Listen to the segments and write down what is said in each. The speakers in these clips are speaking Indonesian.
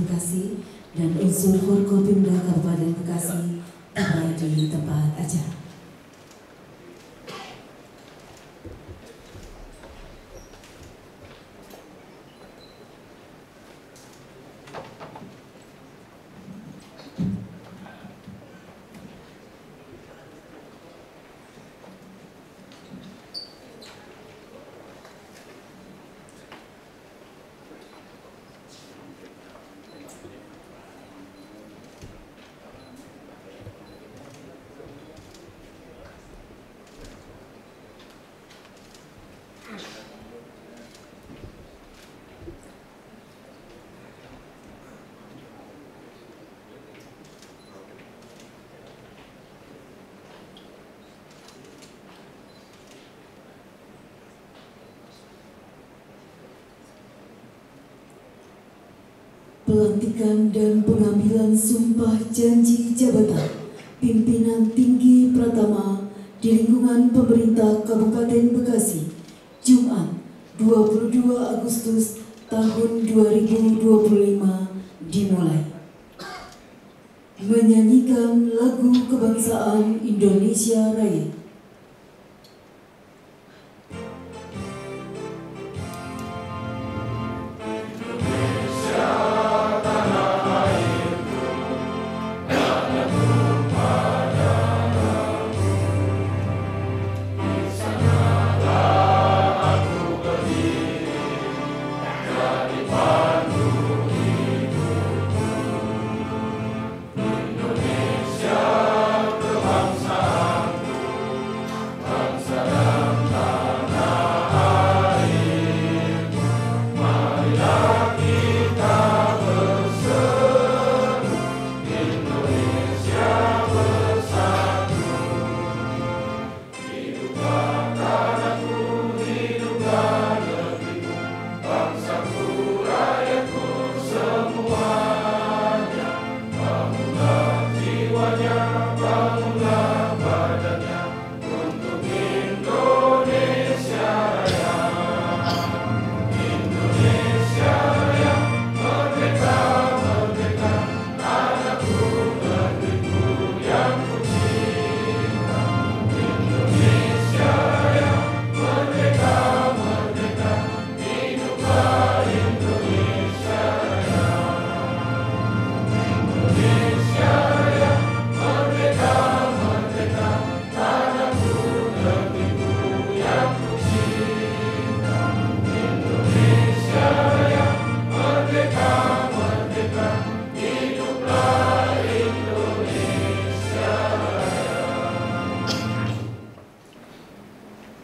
Bekasi dan unsur Forkopimda Kabupaten Bekasi tiba di tempat acara. Pelantikan dan pengambilan sumpah janji jabatan pimpinan tinggi Pratama di lingkungan pemerintah Kabupaten Bekasi, Jumat 22 Agustus tahun 2025 dimulai. Menyanyikan lagu kebangsaan Indonesia Raya.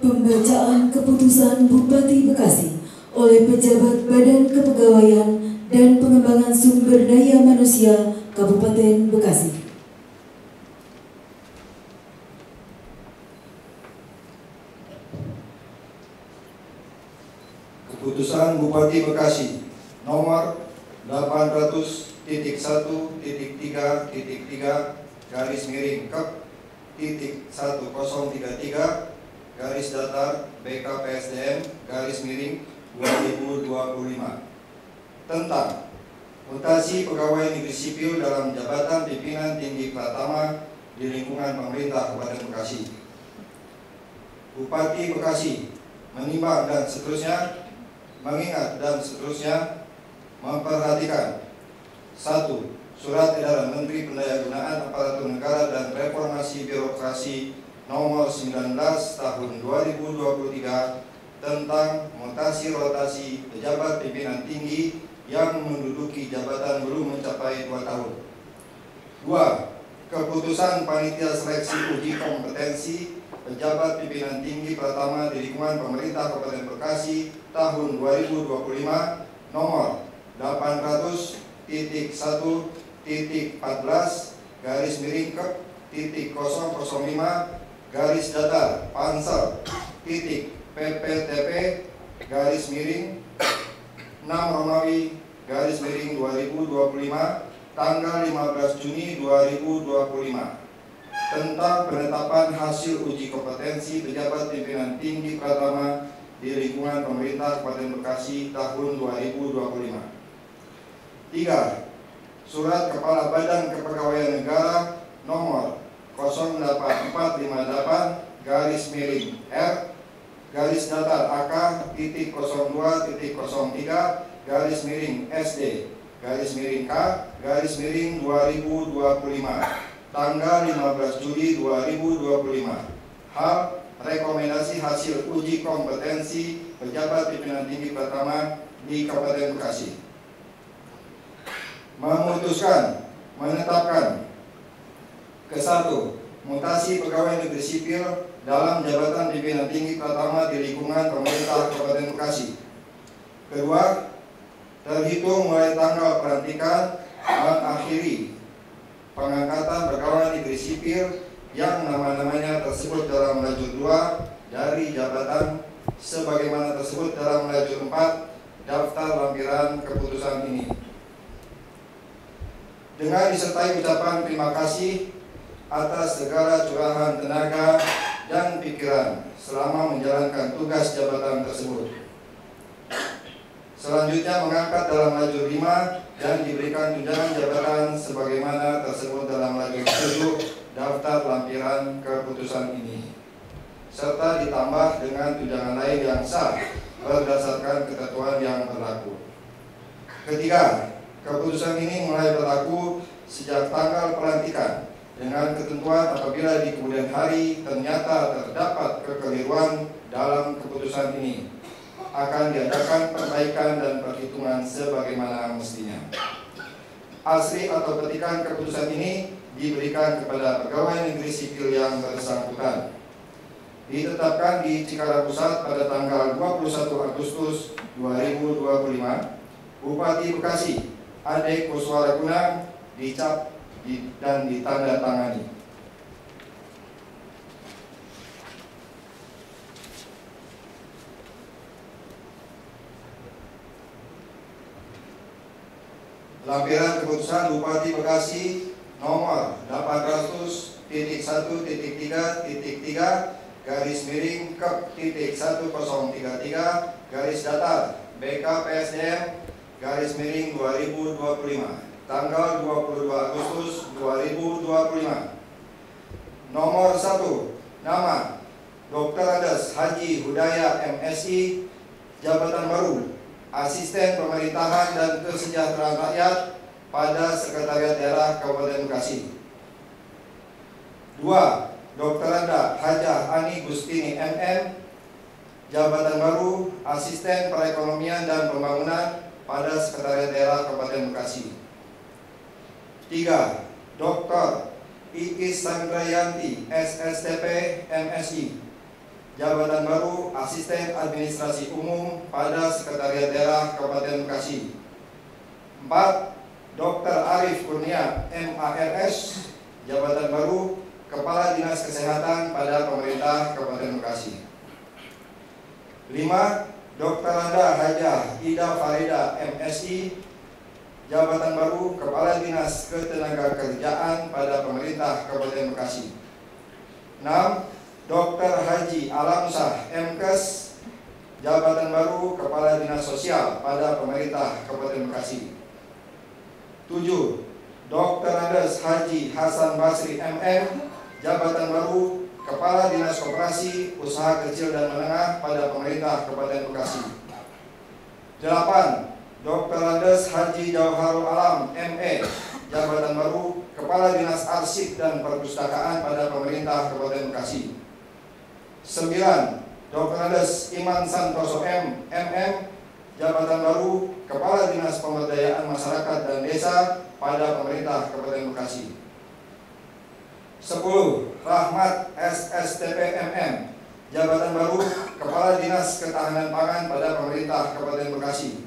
Pembacaan keputusan Bupati Bekasi oleh pejabat Badan Kepegawaian dan Pengembangan Sumber Daya Manusia Kabupaten Bekasi. Keputusan Bupati Bekasi nomor 800.1.3.1033 garis datar BKPSDM _2025 tentang mutasi pegawai negeri sipil dalam jabatan pimpinan tinggi Pratama di lingkungan pemerintah Kabupaten Bekasi. Bupati Bekasi menimbang dan seterusnya, mengingat dan seterusnya, memperhatikan 1. Surat Edaran Menteri Pendayagunaan Aparatur Negara dan Reformasi Birokrasi Nomor 19 Tahun 2023 tentang mutasi rotasi pejabat pimpinan tinggi yang menduduki jabatan belum mencapai 2 tahun. 2. Keputusan Panitia Seleksi Uji Kompetensi Pejabat Pimpinan Tinggi Pratama di lingkungan pemerintah Kabupaten Bekasi tahun 2025 nomor 800.14.005 garis datar Pansel PPTP garis miring 6 Romawi garis miring 2025 tanggal 15 Juni 2025 tentang penetapan hasil uji kompetensi pejabat pimpinan tinggi Pratama di lingkungan pemerintah Kabupaten Bekasi tahun 2025. 3. Surat Kepala Badan Kepegawaian Negara nomor 08458/R AK-02-03-SD-K-2025 tanggal 15 Juli 2025. Hal rekomendasi hasil uji kompetensi pejabat pimpinan tinggi pertama di Kabupaten Bekasi. Memutuskan menetapkan ke-1, mutasi pegawai negeri sipil dalam jabatan pimpinan tinggi pertama di lingkungan pemerintah Kabupaten Bekasi. Kedua, terhitung mulai tanggal pelantikan mengakhiri pengangkatan pegawai negeri sipil yang nama-namanya tersebut dalam lajur 2 dari jabatan sebagaimana tersebut dalam lajur 4 daftar lampiran keputusan ini. Dengan disertai ucapan terima kasih atas segala curahan tenaga dan pikiran selama menjalankan tugas jabatan tersebut. Selanjutnya mengangkat dalam lajur 5 dan diberikan tunjangan jabatan sebagaimana tersebut dalam lajur 7 daftar lampiran keputusan ini, serta ditambah dengan tunjangan lain yang sah berdasarkan ketentuan yang berlaku. Ketiga, keputusan ini mulai berlaku sejak tanggal pelantikan dengan ketentuan apabila di kemudian hari ternyata terdapat kekeliruan dalam keputusan ini, akan diadakan perbaikan dan perhitungan sebagaimana mestinya. Asli atau petikan keputusan ini diberikan kepada pegawai negeri sipil yang bersangkutan. Ditetapkan di Cikarang Pusat pada tanggal 21 Agustus 2025, Bupati Bekasi Ade Kuswaraguna dicap dan ditandatangani. Lampiran keputusan Bupati Bekasi nomor 800.1033-3-1025 tanggal 22 Agustus 2025. Nomor 1, nama Dr. Andes Haji Hudaya MSI, jabatan baru Asisten Pemerintahan dan Kesejahteraan Rakyat pada Sekretariat Daerah Kabupaten Bekasi. 2. Dr. Anda Hajah Ani Gustini MM, jabatan baru Asisten Perekonomian dan Pembangunan pada Sekretariat Daerah Kabupaten Bekasi. 3. Dr. Iis Sandrayanti SSTP MSI, jabatan baru Asisten Administrasi Umum pada Sekretariat Daerah Kabupaten Bekasi. 4. Dr. Arif Kurnia MARS, jabatan baru Kepala Dinas Kesehatan pada Pemerintah Kabupaten Bekasi. 5. Dr. Anda Hajah Ida Farida MSI, jabatan baru Kepala Dinas Ketenagakerjaan pada Pemerintah Kabupaten Bekasi. 6. Dr. Haji Alamsah MKes, jabatan baru Kepala Dinas Sosial pada Pemerintah Kabupaten Bekasi. 7. Dr. Andes Haji Hasan Basri MM, jabatan baru Kepala Dinas Koperasi, Usaha Kecil dan Menengah pada Pemerintah Kabupaten Bekasi. 8. Dr. Andes Haji Jauharul Alam ME, jabatan baru Kepala Dinas Arsip dan Perpustakaan pada Pemerintah Kabupaten Bekasi. 9. Dr. Andes Iman Santoso M. MM, jabatan baru Kepala Dinas Pemberdayaan Masyarakat dan Desa pada Pemerintah Kabupaten Bekasi. 10. Rahmat SSTP MM, jabatan baru Kepala Dinas Ketahanan Pangan pada Pemerintah Kabupaten Bekasi.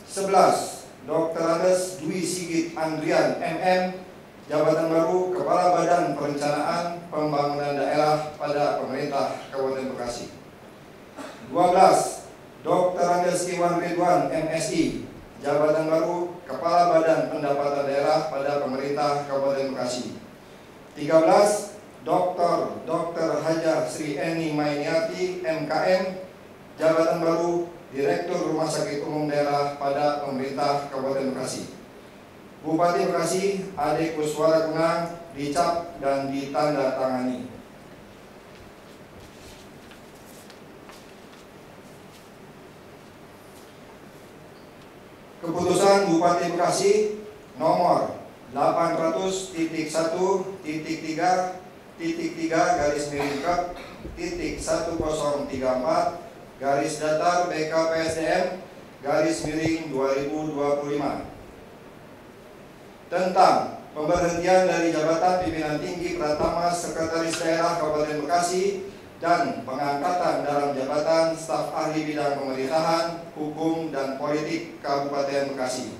11. Dr. Andes Dwi Sigit Andrian MM, jabatan baru Kepala Badan Perencanaan Pembangunan Daerah pada Pemerintah Kabupaten Bekasi. 12. Dr. Andes Iwan Ridwan MSI, jabatan baru Kepala Badan Pendapatan Daerah pada Pemerintah Kabupaten Bekasi. 13. Dr. Hajah Sri Eni Mainiati MKM, jabatan baru Direktur Rumah Sakit Umum Daerah pada Pemerintah Kabupaten Bekasi. Bupati Bekasi Ade Kuswara Kunang dicap dan ditandatangani. Keputusan Bupati Bekasi nomor 800.1.3.3/1034 BKPSDM/2025 tentang pemberhentian dari jabatan pimpinan tinggi Pratama Sekretaris Daerah Kabupaten Bekasi dan pengangkatan dalam jabatan staf ahli bidang pemerintahan, hukum, dan politik Kabupaten Bekasi.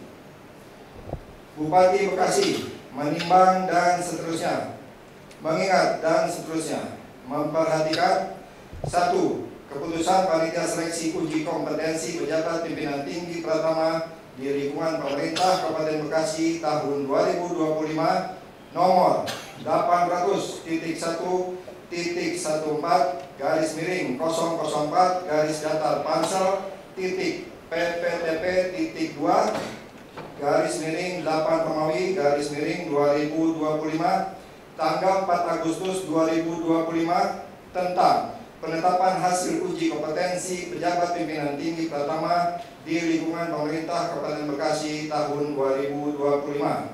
Bupati Bekasi menimbang dan seterusnya, mengingat dan seterusnya, memperhatikan: 1. Keputusan Panitia Seleksi Uji Kompetensi Pejabat Pimpinan Tinggi Pratama di lingkungan pemerintah Kabupaten Bekasi tahun 2025 nomor 800.1.4/2/8 tanggal 4 Agustus 2025 tentang penetapan hasil uji kompetensi pejabat pimpinan tinggi Pratama di lingkungan pemerintah Kabupaten Bekasi tahun 2025.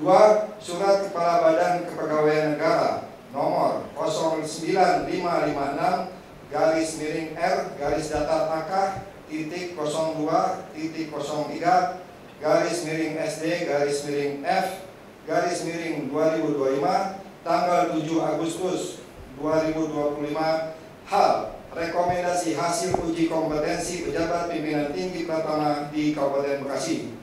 2. Surat Kepala Badan Kepegawaian Negara nomor 095/R/AK/002/02/SD/F/2025 tanggal 7 Agustus 2025 hal rekomendasi hasil uji kompetensi pejabat pimpinan tinggi Pratama di Kabupaten Bekasi.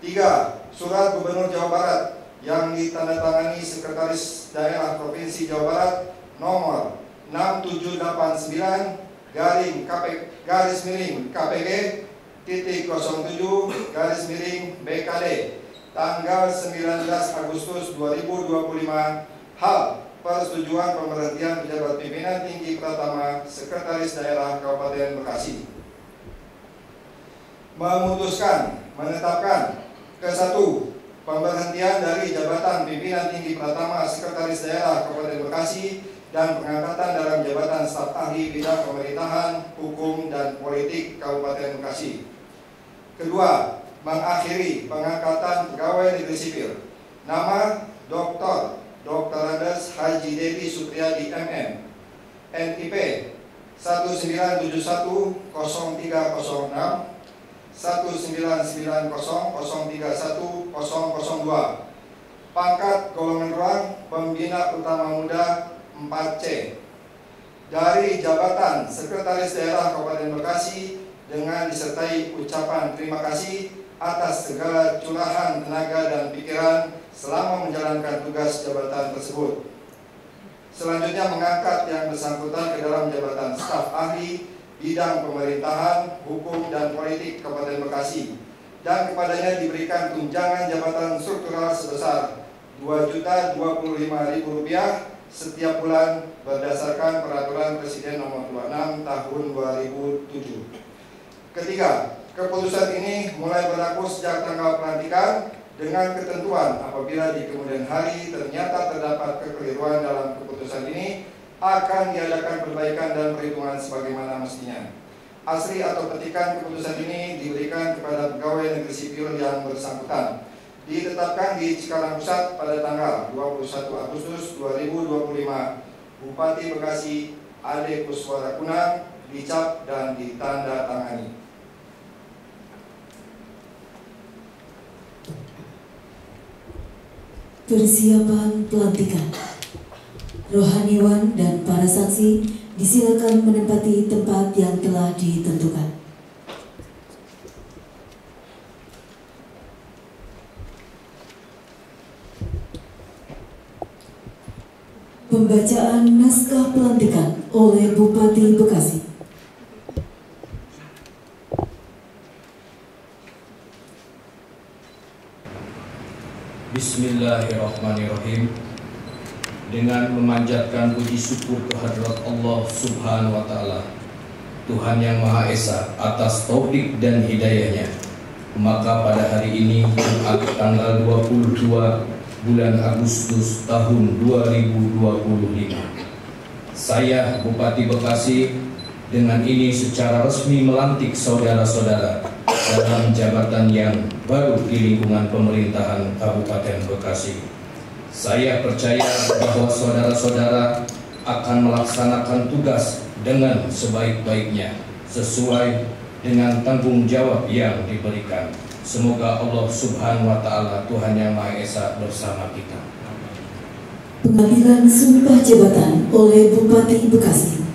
3. Surat Gubernur Jawa Barat yang ditandatangani Sekretaris Daerah Provinsi Jawa Barat nomor 6789/KPG.07/BKD tanggal 19 Agustus 2025 hal persetujuan pemberhentian pejabat pimpinan tinggi Pratama Sekretaris Daerah Kabupaten Bekasi. Memutuskan menetapkan: ke-1. Pemberhentian dari jabatan pimpinan tinggi Pratama Sekretaris Daerah Kabupaten Bekasi dan pengangkatan dalam jabatan staf ahli bidang pemerintahan, hukum, dan politik Kabupaten Bekasi. Kedua, mengakhiri pengangkatan pegawai negeri sipil. Nama: Dr. Andes Haji Dedi Supriyadi MM, NIP 19710306 1990031002, pangkat golongan ruang Pembina Utama Muda 4C, dari jabatan Sekretaris Daerah Kabupaten Bekasi dengan disertai ucapan terima kasih atas segala curahan tenaga dan pikiran selama menjalankan tugas jabatan tersebut. Selanjutnya, mengangkat yang bersangkutan ke dalam jabatan staf ahli bidang pemerintahan, hukum, dan politik Kabupaten Bekasi, dan kepadanya diberikan tunjangan jabatan struktural sebesar Rp2.025.000 setiap bulan berdasarkan Peraturan Presiden Nomor 26 Tahun 2007. Ketiga, keputusan ini mulai berlaku sejak tanggal pelantikan dengan ketentuan apabila di kemudian hari ternyata terdapat kekeliruan dalam keputusan ini akan diadakan perbaikan dan perhitungan sebagaimana mestinya. Asli atau petikan keputusan ini diberikan kepada pegawai negeri sipil yang bersangkutan. Ditetapkan di Cikarang Pusat pada tanggal 21 Agustus 2025. Bupati Bekasi Ade Kuswara Kunang dicap dan ditandatangani. Persiapan pelantikan. Rohaniwan dan para saksi disilakan menempati tempat yang telah ditentukan. Pembacaan naskah pelantikan oleh Bupati Bekasi. Bismillahirrahmanirrahim. Dengan memanjatkan puji syukur kehadirat Allah Subhanahu wa Ta'ala, Tuhan yang Maha Esa, atas taufik dan hidayahnya, Maka pada hari ini, Jumat tanggal 22 bulan Agustus tahun 2025, saya Bupati Bekasi dengan ini secara resmi melantik saudara-saudara dalam jabatan yang baru di lingkungan pemerintahan Kabupaten Bekasi. Saya percaya bahwa saudara-saudara akan melaksanakan tugas dengan sebaik-baiknya sesuai dengan tanggung jawab yang diberikan. Semoga Allah Subhanahu wa Ta'ala, Tuhan Yang Maha Esa, bersama kita. Pengambilan sumpah jabatan oleh Bupati Bekasi.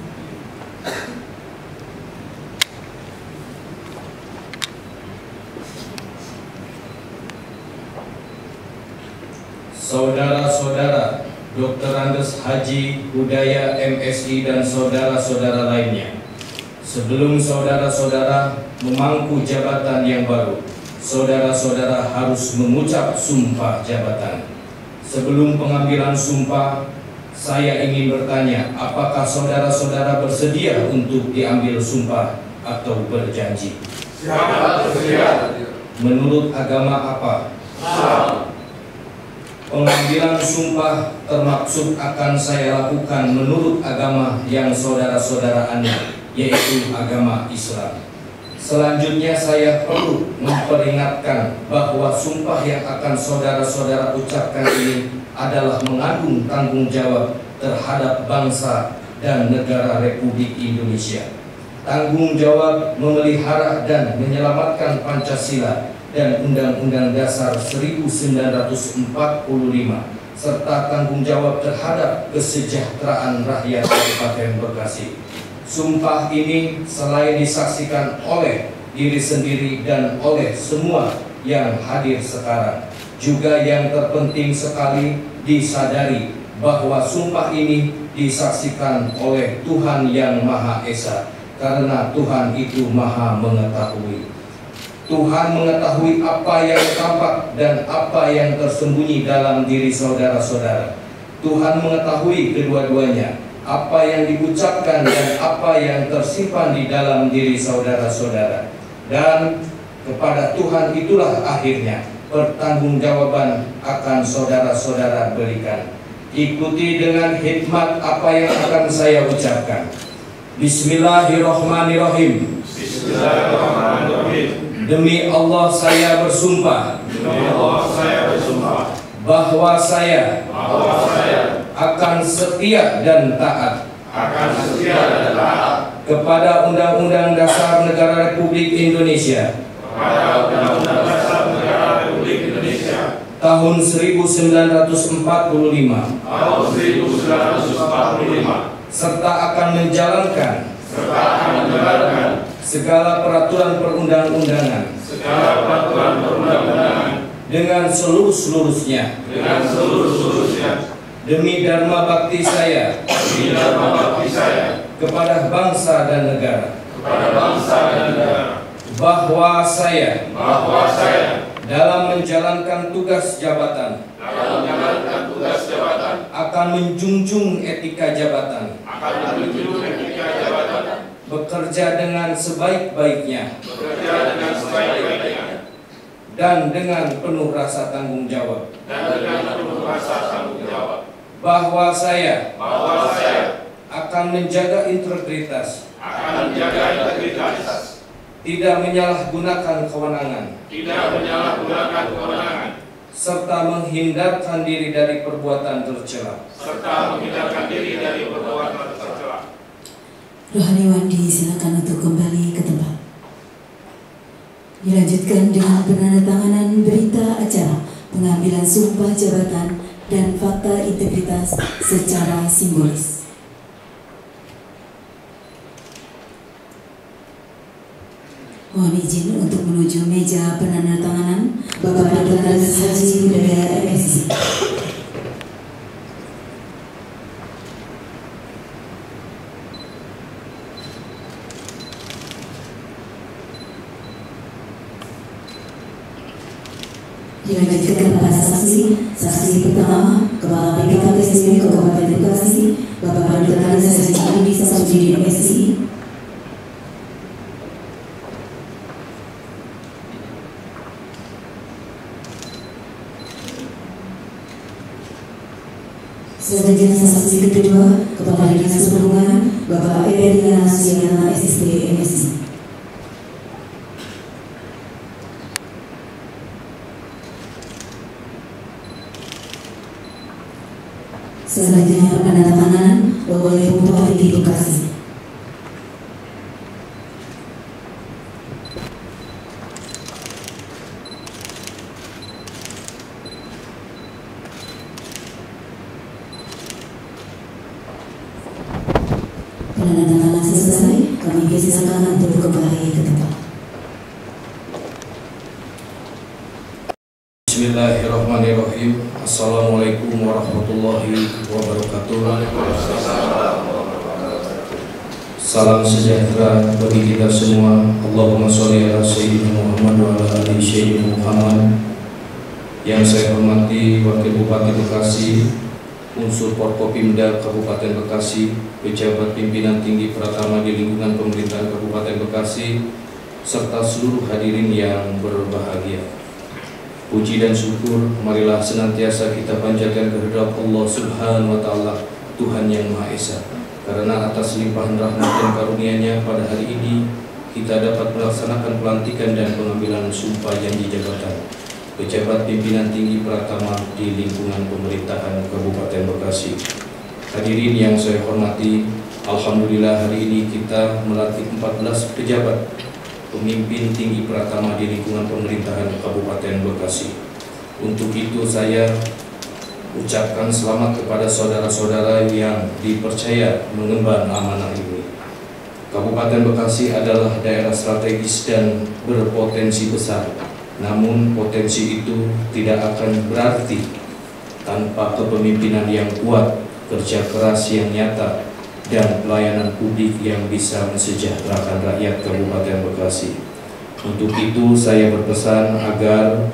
Saudara-saudara Dr. Andes Haji Hudaya MSI dan saudara-saudara lainnya, sebelum saudara-saudara memangku jabatan yang baru, saudara-saudara harus mengucap sumpah jabatan. Sebelum pengambilan sumpah, saya ingin bertanya, apakah saudara-saudara bersedia untuk diambil sumpah atau berjanji? Siapa bersedia? Menurut agama apa? Pengambilan sumpah termaksud akan saya lakukan menurut agama yang saudara-saudara anut, yaitu agama Islam. Selanjutnya saya perlu memperingatkan bahwa sumpah yang akan saudara-saudara ucapkan ini adalah mengandung tanggung jawab terhadap bangsa dan negara Republik Indonesia. Tanggung jawab memelihara dan menyelamatkan Pancasila dan Undang-Undang Dasar 1945 serta tanggung jawab terhadap kesejahteraan rakyat Kabupaten Bekasi. Sumpah ini selain disaksikan oleh diri sendiri dan oleh semua yang hadir sekarang, juga yang terpenting sekali disadari bahwa sumpah ini disaksikan oleh Tuhan Yang Maha Esa, karena Tuhan itu Maha mengetahui. Tuhan mengetahui apa yang tampak dan apa yang tersembunyi dalam diri saudara-saudara. Tuhan mengetahui kedua-duanya, apa yang diucapkan dan apa yang tersimpan di dalam diri saudara-saudara. Dan kepada Tuhan itulah akhirnya pertanggungjawaban akan saudara-saudara berikan. Ikuti dengan hikmat apa yang akan saya ucapkan. Bismillahirrahmanirrahim. Bismillahirrahmanirrahim. Demi Allah saya bersumpah. Demi Allah saya bersumpah bahwa saya akan setia dan taat kepada Undang-Undang Dasar Negara Republik Indonesia tahun 1945 serta akan menjalankan segala peraturan perundang-undangan dengan seluruh-seluruhnya demi dharma bakti saya kepada bangsa dan negara, bahwa saya dalam menjalankan tugas jabatan akan menjunjung etika jabatan, bekerja dengan sebaik-baiknya dan dengan penuh rasa tanggung jawab, bahwa saya akan menjaga integritas, tidak menyalahgunakan kewenangan, serta menghindarkan diri dari perbuatan tercela. Rohaniwan disilakan untuk kembali ke tempat. Dilanjutkan dengan penandatanganan berita acara pengambilan sumpah jabatan dan fakta integritas secara simbolis. Mohon izin untuk menuju meja penandatanganan Bapak Dr. Andes Haji Hudaya MSI. Dilanjutkan kepada saksi pertama Kepala PPK PSDM Kabupaten Bekasi Bapak Dr. Andes Haji Andi Sasudin MSI. Selanjutnya saksi kedua Kepala Dinas Perhubungan Bapak Erdiana Siana SSD MSI. Selanjutnya penandatanganan oleh Bupati Bekasi. Penandatanganan selesai, kami silakan untuk kembali ke tempat. Bismillahirrahmanirrahim. Assalamualaikum warahmatullahi wabarakatuh. Salam sejahtera bagi kita semua. Allahumma sholli ala sayyidina Muhammad wa ala ali sayyidina Muhammad. Yang saya hormati Wakil Bupati Bekasi, unsur Forkopimda Kabupaten Bekasi, pejabat pimpinan tinggi Pratama di lingkungan pemerintahan Kabupaten Bekasi, serta seluruh hadirin yang berbahagia. Puji dan syukur marilah senantiasa kita panjatkan kehadirat Allah Subhanahu wa Ta'ala, Tuhan yang Maha Esa. Karena atas limpahan rahmat dan karunia-Nya pada hari ini kita dapat melaksanakan pelantikan dan pengambilan sumpah janji jabatan pejabat pimpinan tinggi Pratama di lingkungan pemerintahan Kabupaten Bekasi. Hadirin yang saya hormati, alhamdulillah hari ini kita melantik 14 pejabat pemimpin tinggi Pratama di lingkungan pemerintahan Kabupaten Bekasi. Untuk itu saya ucapkan selamat kepada saudara-saudara yang dipercaya mengemban amanah ini. Kabupaten Bekasi adalah daerah strategis dan berpotensi besar. Namun potensi itu tidak akan berarti tanpa kepemimpinan yang kuat, kerja keras yang nyata, dan pelayanan publik yang bisa mensejahterakan rakyat Kabupaten Bekasi. Untuk itu saya berpesan agar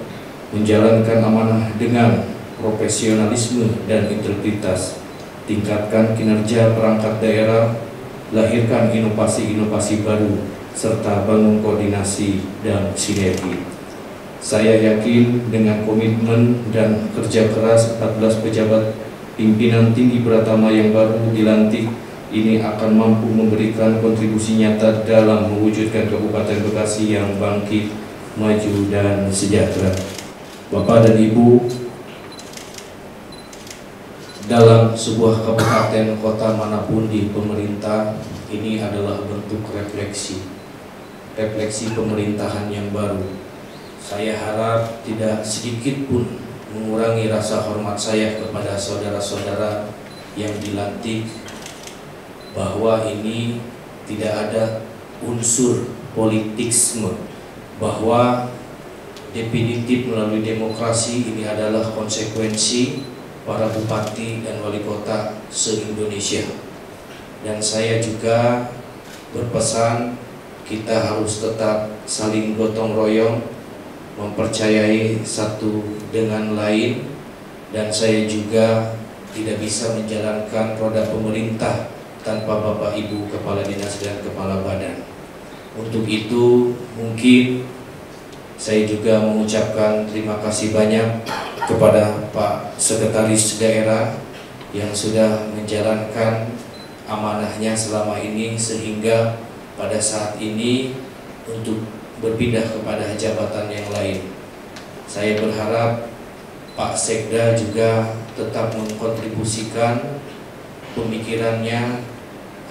menjalankan amanah dengan profesionalisme dan integritas, tingkatkan kinerja perangkat daerah, lahirkan inovasi-inovasi baru, serta bangun koordinasi dan sinergi. Saya yakin dengan komitmen dan kerja keras 14 pejabat pimpinan tinggi Pratama yang baru dilantik ini akan mampu memberikan kontribusi nyata dalam mewujudkan Kabupaten Bekasi yang bangkit, maju, dan sejahtera. Bapak dan Ibu, dalam sebuah kabupaten kota manapun di pemerintah, ini adalah bentuk refleksi pemerintahan yang baru. Saya harap tidak sedikit pun mengurangi rasa hormat saya kepada saudara-saudara yang dilantik, bahwa ini tidak ada unsur politisme, bahwa definitif melalui demokrasi ini adalah konsekuensi para bupati dan wali kota se-Indonesia. Dan saya juga berpesan kita harus tetap saling gotong royong, mempercayai satu dengan lain, dan saya juga tidak bisa menjalankan roda pemerintah tanpa Bapak Ibu Kepala Dinas dan Kepala Badan. Untuk itu mungkin saya juga mengucapkan terima kasih banyak kepada Pak Sekretaris Daerah yang sudah menjalankan amanahnya selama ini, sehingga pada saat ini untuk berpindah kepada jabatan yang lain. Saya berharap Pak Sekda juga tetap mengkontribusikan pemikirannya,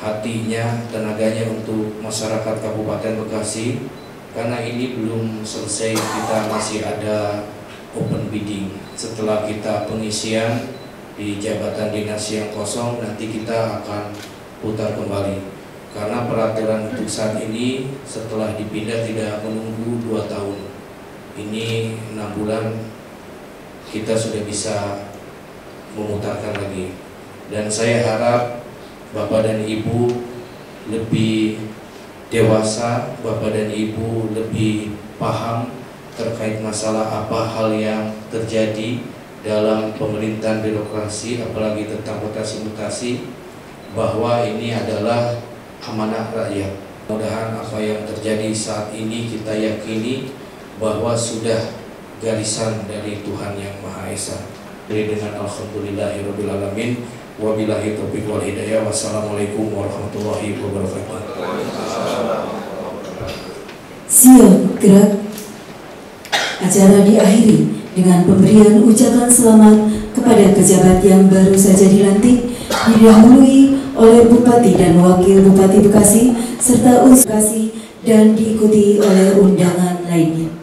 hatinya, tenaganya untuk masyarakat Kabupaten Bekasi, karena ini belum selesai, kita masih ada open bidding. Setelah kita pengisian di jabatan dinas yang kosong, nanti kita akan putar kembali. Karena peraturan untuk saat ini setelah dipindah tidak menunggu 2 tahun. Ini 6 bulan kita sudah bisa memutarkan lagi. Dan saya harap Bapak dan Ibu lebih dewasa, Bapak dan Ibu lebih paham terkait masalah apa hal yang terjadi dalam pemerintahan birokrasi, apalagi tentang mutasi-mutasi, bahwa ini adalah amanah rakyat. Mudah-mudahan apa yang terjadi saat ini kita yakini bahwa sudah garisan dari Tuhan yang Maha Esa. dengan alhamdulillahirabbil alamin. Wabillahi taufiq wal hidayah. Wassalamualaikum warahmatullahi wabarakatuh. Siap gerak. Acara diakhiri dengan pemberian ucapan selamat kepada pejabat yang baru saja dilantik, didahului oleh Bupati dan Wakil Bupati Bekasi serta unsur Bekasi dan diikuti oleh undangan lainnya.